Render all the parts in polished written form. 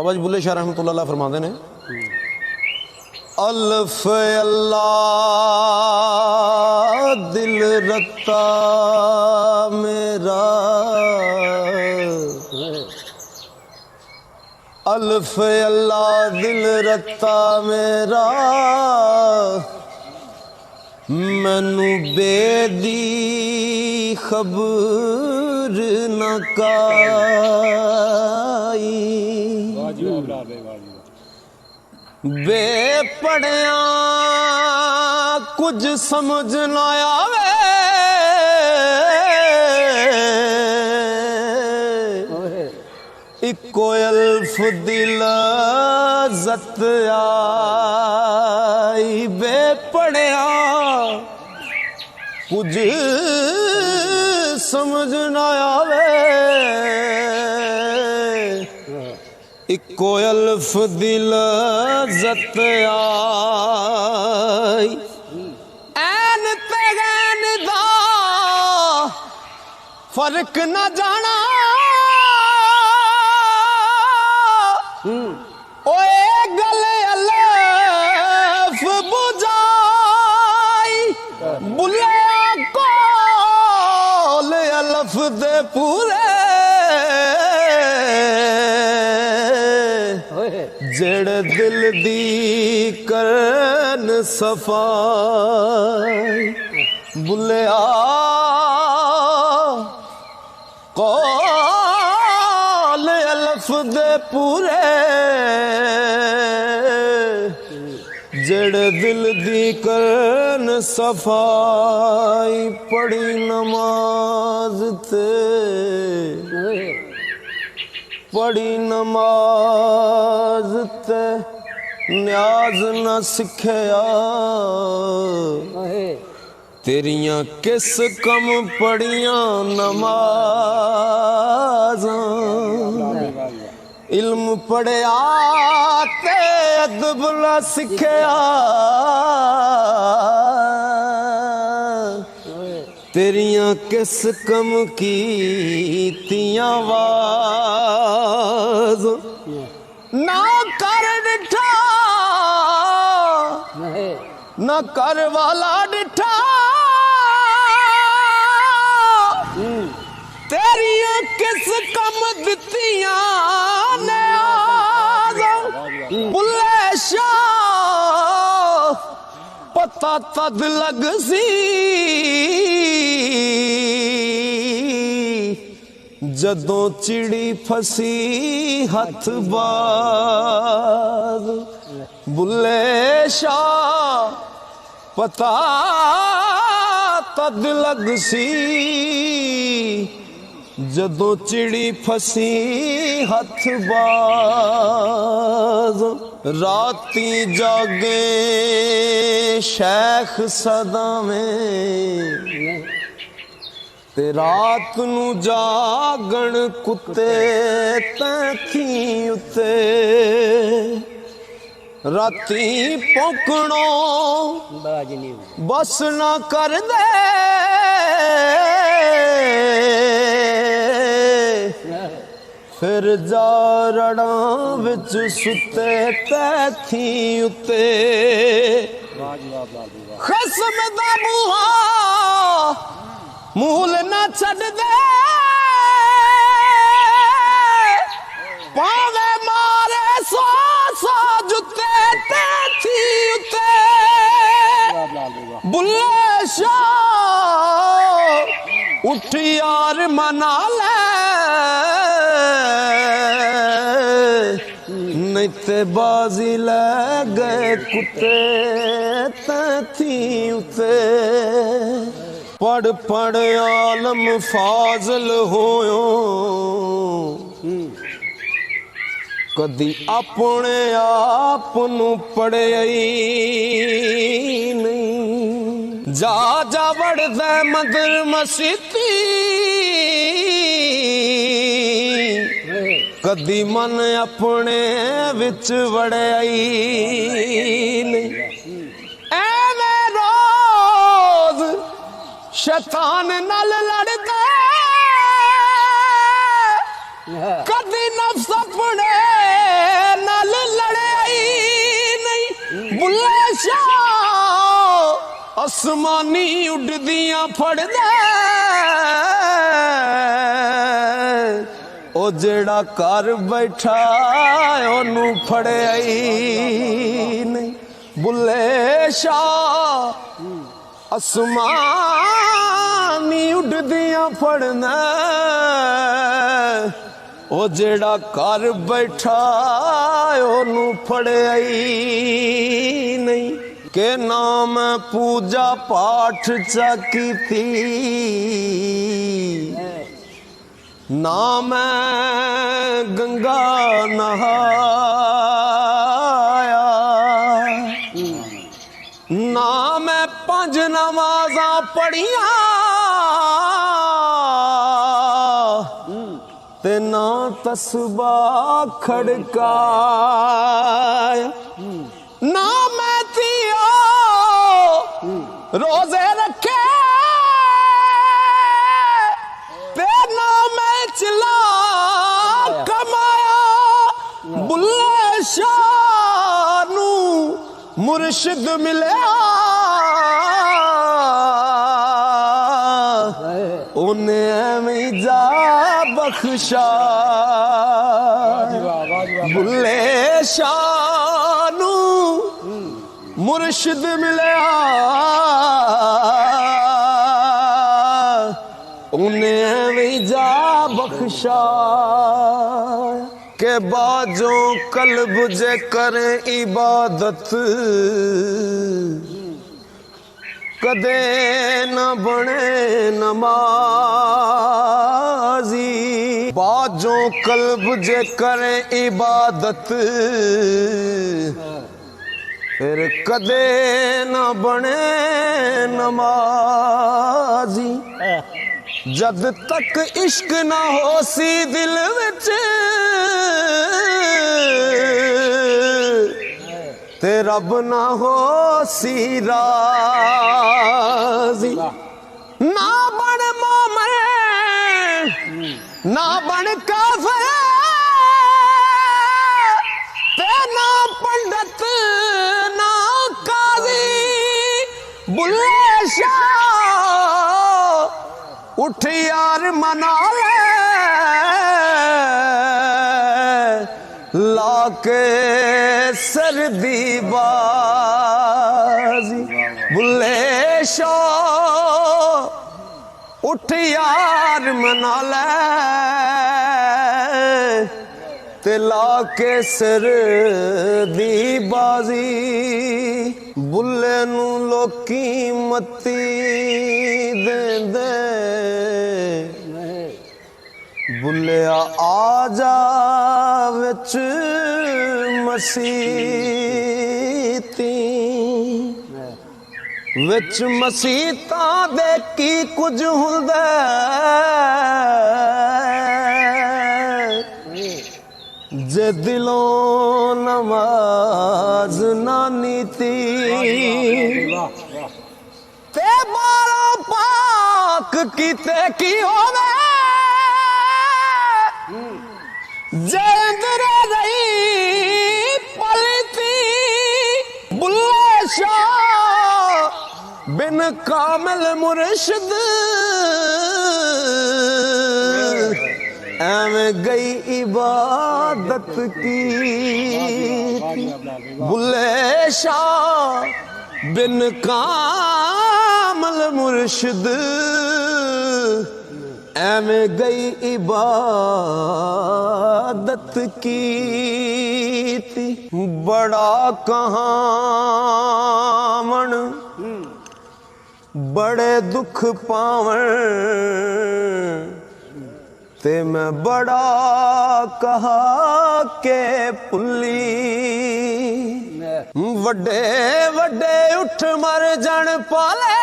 बाबा जी बुल्ले शाह रहमतुल्लाह फरमाते ने अल्फ अल्लाह दिल रत्ता मेरा, अल्फ अल्लाह दिल रत्ता मेरा, मैनू बेदी खबर न काई, बेपढ़िया कुछ समझ न आवे, इको अल्फ दिल ज़त आई, बेपढ़िया कुछ समझ न आवे, इको अल्फ दिल ज़त आई, ऐन ते गैन दा फर्क न जाना, ओए गले अल्फ बुझाई, बुले कोल अल्फ दे पूरे, जेड़ दिल दी करन सफाई, बुलिया कौल अल्फ दे पूरे, जेड़ दिल दी करन सफाई, पढ़ी नमाज ते पढ़ी नमाज ते न्याज न सिखया, तेरियां किस कम पढ़ियां नमाज, इल्म पढ़िया ते अदब न सिखया, तेरियां किस कम कीतियां वाज, ना कर डिठा ना कर वाला डिठा, तेरियां किस कम दितियां ने आज, बुल्ले शाह पता तद लग सी, जदों चिड़ी फसी हथ बाज, बुल्ले शाह पता तद लग सी, जदों चिड़ी फसी हथ बाज, राती जागे शेख सदावें, ते रात नू जागण कुत्ते तैथी उत्ते, राती पौकणो बस ना कर दे, फिर जा रड़ा विच सुते तैथी उत्ते, खसम दा बूहा मूल ना छड़ दे, पावे मारे सौ सौ जुते तैथी उत्ते, बुल्ले शाह उठ यार मना ले, नहीं ते बाजी ले गए कुत्ते तैथी उत्ते, पढ़ पढ़ आलम फाजल होयो, कदी अपने आप नू पढ़िया नहीं, जा जा वड़दा मंदिर मसीती, कदी मन अपने विच वड़िया नहीं, एवें रोज शैतान नाल लड़दा, कदी नफ्स अपने आसमानी उड़दियां फड़दा ओ जेड़ा घर बैठा ओनू फड़िया ही नहीं। बुल्ले शाह आसमानी उड़दियां फड़ना ओ जेड़ा घर बैठा ओनू फड़िया ही नहीं। के नाम पूजा पाठ चा कीती नाम गंगा नहाया नाम पंज नमाजा पढ़िया ते ना तस्बा खड़काया ना मैं थिया रोजे रखे ते ना मैं चिला कमाया। बुल्ले शाह नू मुर्शिद मिलिया उन्हें एवं जा बख्शा। बुल्ले शाह नू मुर्शिद मिलिया उन्हें एवं जा बख्शा। के बाजों कल्ब जे करे इबादत कदे न बने नमाजी। बाजों कल्ब जे करे इबादत फिर कदे न बने नमाजी। जद तक इश्क ना हो सी दिल विच ते रब ना हो सी राजी। ना बन मोमिन ना बन काफिर ते ना पंडित ना काजी। बुल्ले शाह उठ यार मना ले लाके सर्दी बाजी। बुल्ले शाह उठ यार मना ले ते लाके सर्दी बाजी। बुल्ले नू लोकी मती दे दे बुल्लिया आ जा विच मसीती विच मसीता दे की कुछ हुंदा जे दिलों नमाज ना नीती ते बारों पाक कीते की होवे जेंदरे रही पलती। बुल्ले शाह बिन कामिल मुर्शिद एवं गई इबादत की। बुल्ले शाह बिन कामिल मुर्शिद एवं गई इबादत की थी। बड़ा कहावण बड़े दुख पावण ते मैं बड़ा कहा के पुली। वड्डे वड्डे उठ मर जन पाले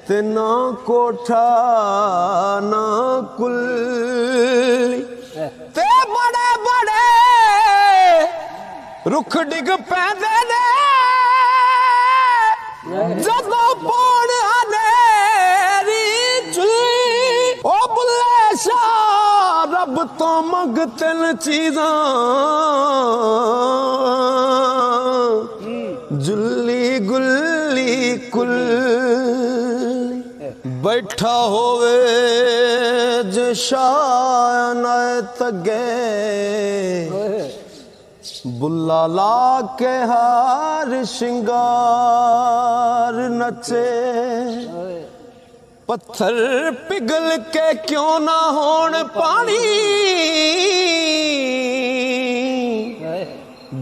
ते ना कोठा ना कुल्ली ते बड़े बड़े रुख डिग पैंदे ने जदों पौण हनेरी चुल्ली। ओ बुल्ले शाह रब तो मंग 3 चीज़ां जुल्ली गुल्ली कुल बैठा होवे जशान तगे बुल्ला ला के हार शिंगार नचे पत्थर पिघल के क्यों ना होण पानी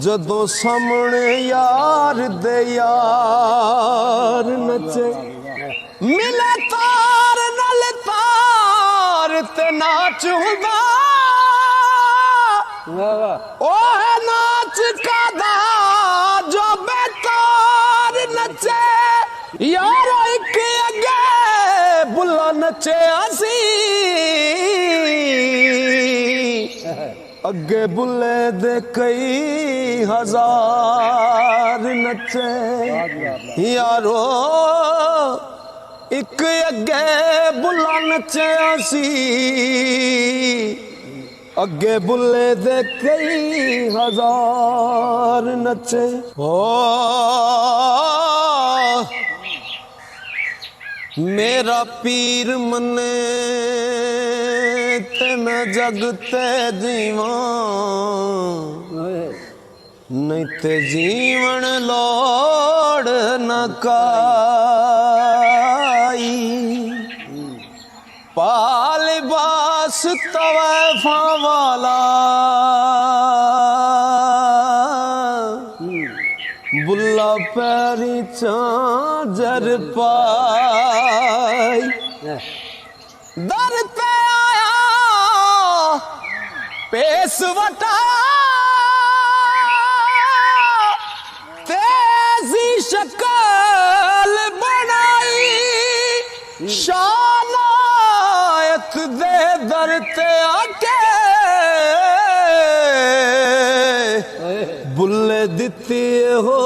जदों सामने यार दे यार नचे मिले तार नल तार ते नाच हुंदा ओ है नाच कादा जो बेतार नचे यार एक अगे बुला नचे आसी अगे बुले दे कई हजार नचे यारो एक अगे बुला नचे आसी अगे बुले दे कई हजार नचे हो मेरा पीर मने ते मैं जगते जीवा नहीं ते जीवन लोड़ न काई पाल बास तवैफा वाला बुल्ला पैरी चांजर पाई दर पे आया पेश वटा तेजी शक्ल बनाई शानायत दे दर ते आके बुल्ले दिती हो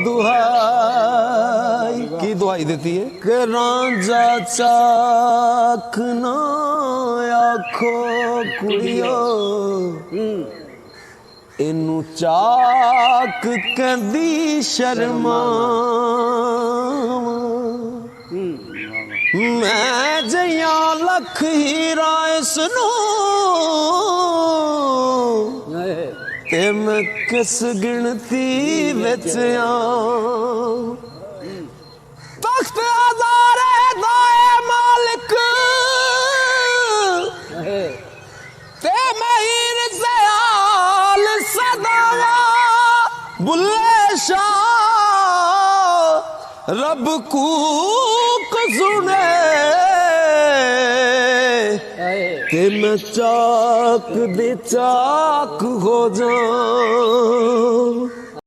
दुहाई की दुहाई देती है कि रांझा चाक ना आखो कुड़ियो इनू चाक कहदी शर्मा मैं जया लख हीरा इसनू ते मैं किस गिनती विच आऊं तख्त आज़ारे दाए मालिक ते मैं हीर ज़याल सदावा बुल्ले शाह रब कूक सुने ते मैं चाक दे चाक हो जाऊं